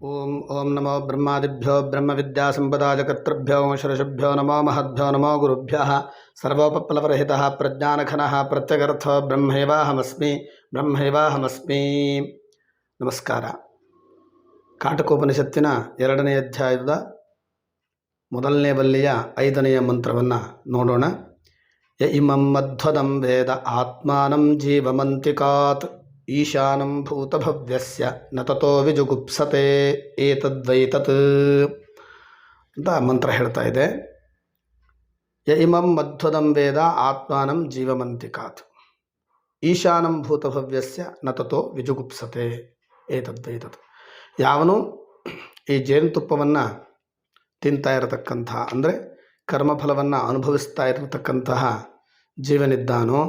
ಓಂ ಓಂ ನಮೋ ಬ್ರಹ್ಮಾದಿಭ್ಯೋ ಬ್ರಹ್ಮವಿದ್ಯಾಸಂಪದಾಜಕರ್ತೃಭ್ಯೋ ಶರಶಭ್ಯೋ ನಮೋ ಮಹದ್ಭ್ಯೋ ನಮೋ ಗುರುಭ್ಯಃ ಸರ್ವೋಪಪ್ಲವರಹಿತಃ ಪ್ರಜ್ಞಾನಘನಃ ಪ್ರತ್ಯಗರ್ಥೋ ಬ್ರಹ್ಮೈವಾಹಮಸ್ಮಿ. ನಮಸ್ಕಾರ. ಕಾಟಕೋಪನಿಷತ್ತಿನ 2ನೇ ಅಧ್ಯಾಯದ 1ನೇ ಬಲ್ಲಿಯ 5ನೆಯ ಮಂತ್ರವನ್ನು ನೋಡೋಣ. ಯ ಇಮಂ ಮಧ್ವದಂ ವೇದ ಆತ್ಮಾನಂ ಜೀವಮಂತಿಕಾತ್ ಈಶಾನಂ ಭೂತಭವ್ಯಸ್ಯ ನ ತತೋ ವಿಜುಗುಪ್ಸತೆ ಏತದ್ವೈತತ್ ಅಂತ ಮಂತ್ರ ಹೇಳ್ತಾ ಇದೆ. ಯ ಇಮಂ ಮಧ್ವದಂ ವೇದ ಆತ್ಮಾನಂ ಜೀವಮಂತಿಕಾತ್ ಈಶಾನಂ ಭೂತಭವ್ಯಸ್ಯ ನ ತತೋ ವಿಜುಗುಪ್ಸತೆ ಏತದ್ವೈತತ್. ಯಾವನು ಈ ಜೇನುತುಪ್ಪವನ್ನು ತಿಂತಾ ಇರತಕ್ಕಂತಹ, ಅಂದರೆ ಕರ್ಮಫಲವನ್ನು ಅನುಭವಿಸ್ತಾ ಇರತಕ್ಕಂತಹ ಜೀವನಿದ್ದಾನೋ,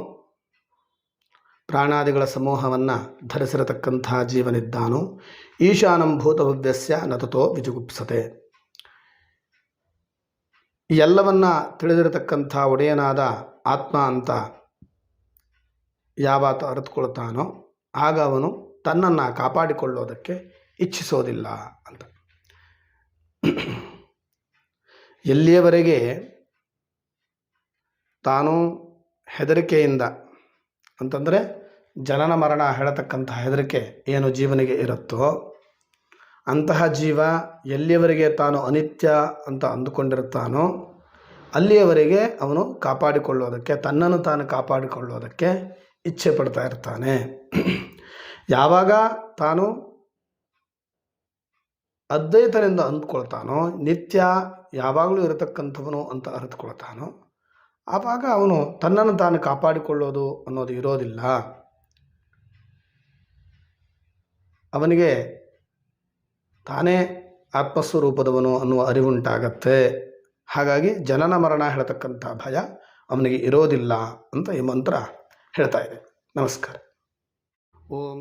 ಪ್ರಾಣಾದಿಗಳ ಸಮೂಹವನ್ನು ಧರಿಸಿರತಕ್ಕಂತಹ ಜೀವನಿದ್ದಾನೋ, ಈಶಾನಂ ಭೂತಭವ್ಯಸ್ಯ ನ ತತೋ ವಿಜುಗುಪ್ಸತೆ, ಎಲ್ಲವನ್ನ ತಿಳಿದಿರತಕ್ಕಂಥ ಒಡೆಯನಾದ ಆತ್ಮ ಅಂತ ಯಾವಾತ ಅರಿತುಕೊಳ್ತಾನೋ ಆಗ ಅವನು ತನ್ನನ್ನು ಕಾಪಾಡಿಕೊಳ್ಳೋದಕ್ಕೆ ಇಚ್ಛಿಸೋದಿಲ್ಲ ಅಂತ. ಎಲ್ಲಿಯವರೆಗೆ ತಾನು ಹೆದರಿಕೆಯಿಂದ, ಅಂತಂದರೆ ಜನನ ಮರಣ ಹೇಳತಕ್ಕಂತಹ ಹೆದರಿಕೆ ಏನು ಜೀವನಿಗೆ ಇರುತ್ತೋ ಅಂತಹ ಜೀವ ಎಲ್ಲಿಯವರೆಗೆ ತಾನು ಅನಿತ್ಯ ಅಂತ ಅಂದುಕೊಂಡಿರುತ್ತಾನೋ ಅಲ್ಲಿಯವರೆಗೆ ಅವನು ಕಾಪಾಡಿಕೊಳ್ಳೋದಕ್ಕೆ, ತನ್ನನ್ನು ತಾನು ಕಾಪಾಡಿಕೊಳ್ಳೋದಕ್ಕೆ ಇಚ್ಛೆ ಪಡ್ತಾ ಇರ್ತಾನೆ. ಯಾವಾಗ ತಾನು ಅದ್ವೈತನೆಂದು ಅಂದ್ಕೊಳ್ತಾನೋ, ನಿತ್ಯ ಯಾವಾಗಲೂ ಇರತಕ್ಕಂಥವನು ಅಂತ ಅರಿತುಕೊಳ್ತಾನೋ, ಆವಾಗ ಅವನು ತನ್ನನ್ನು ತಾನು ಕಾಪಾಡಿಕೊಳ್ಳೋದು ಅನ್ನೋದು ಇರೋದಿಲ್ಲ. ಅವನಿಗೆ ತಾನೇ ಆತ್ಮಸ್ವರೂಪದವನು ಅನ್ನುವ ಅರಿವುಂಟಾಗತ್ತೆ. ಹಾಗಾಗಿ ಜನನ ಮರಣ ಹೇಳ್ತಕ್ಕಂಥ ಭಯ ಅವನಿಗೆ ಇರೋದಿಲ್ಲ ಅಂತ ಈ ಮಂತ್ರ ಹೇಳ್ತಾ ಇದೆ. ನಮಸ್ಕಾರ. ಓಂ